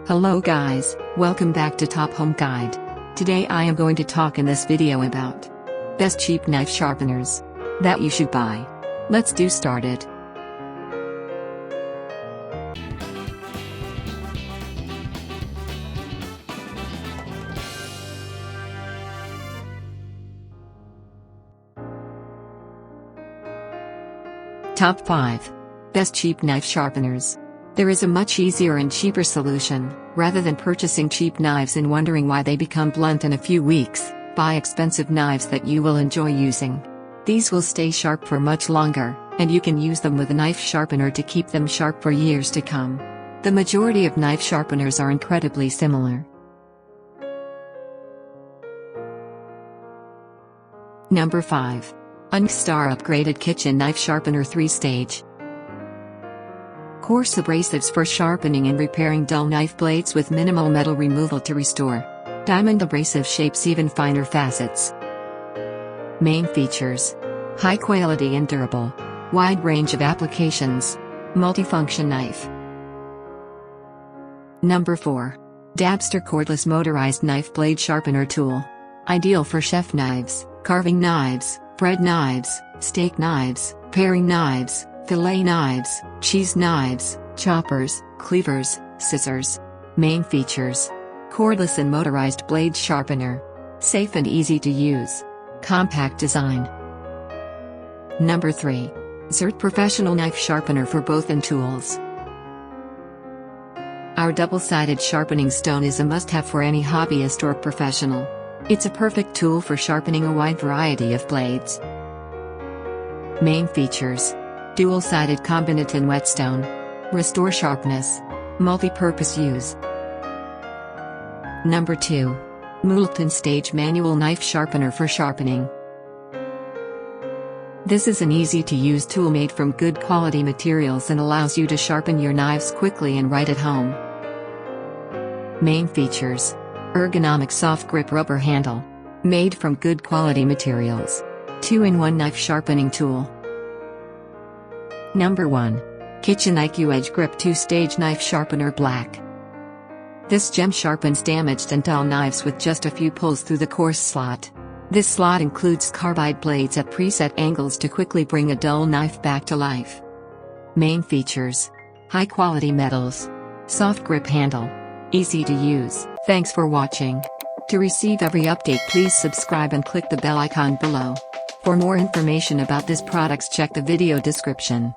Hello guys, welcome back to Top Home Guide. Today I am going to talk in this video about best cheap knife sharpeners that you should buy. Let's do started. Top 5 Best Cheap Knife Sharpeners. There is a much easier and cheaper solution. Rather than purchasing cheap knives and wondering why they become blunt in a few weeks, buy expensive knives that you will enjoy using. These will stay sharp for much longer, and you can use them with a knife sharpener to keep them sharp for years to come. The majority of knife sharpeners are incredibly similar. Number 5. Star Upgraded Kitchen Knife Sharpener 3-Stage. Coarse abrasives for sharpening and repairing dull knife blades with minimal metal removal to restore. Diamond abrasive shapes even finer facets. Main features: high quality and durable. Wide range of applications. Multifunction knife. Number 4. Dabster Cordless Motorized Knife Blade Sharpener Tool. Ideal for chef knives, carving knives, bread knives, steak knives, paring knives, fillet knives, cheese knives, choppers, cleavers, scissors. Main features: cordless and motorized blade sharpener. Safe and easy to use. Compact design. Number 3. Zert Professional Knife Sharpener for both and tools. Our double-sided sharpening stone is a must-have for any hobbyist or professional. It's a perfect tool for sharpening a wide variety of blades. Main features: dual-sided combinaton whetstone. Restore sharpness. Multi-purpose use. Number 2. Multi-stage Manual Knife Sharpener for sharpening. This is an easy-to-use tool made from good quality materials and allows you to sharpen your knives quickly and right at home. Main features: ergonomic soft grip rubber handle. Made from good quality materials. 2-in-1 knife sharpening tool. Number 1. Kitchen IQ Edge Grip 2-Stage Knife Sharpener Black. This gem sharpens damaged and dull knives with just a few pulls through the coarse slot. This slot includes carbide blades at preset angles to quickly bring a dull knife back to life. Main features: high quality metals. Soft grip handle. Easy to use. Thanks for watching. To receive every update, please subscribe and click the bell icon below. For more information about this products, check the video description.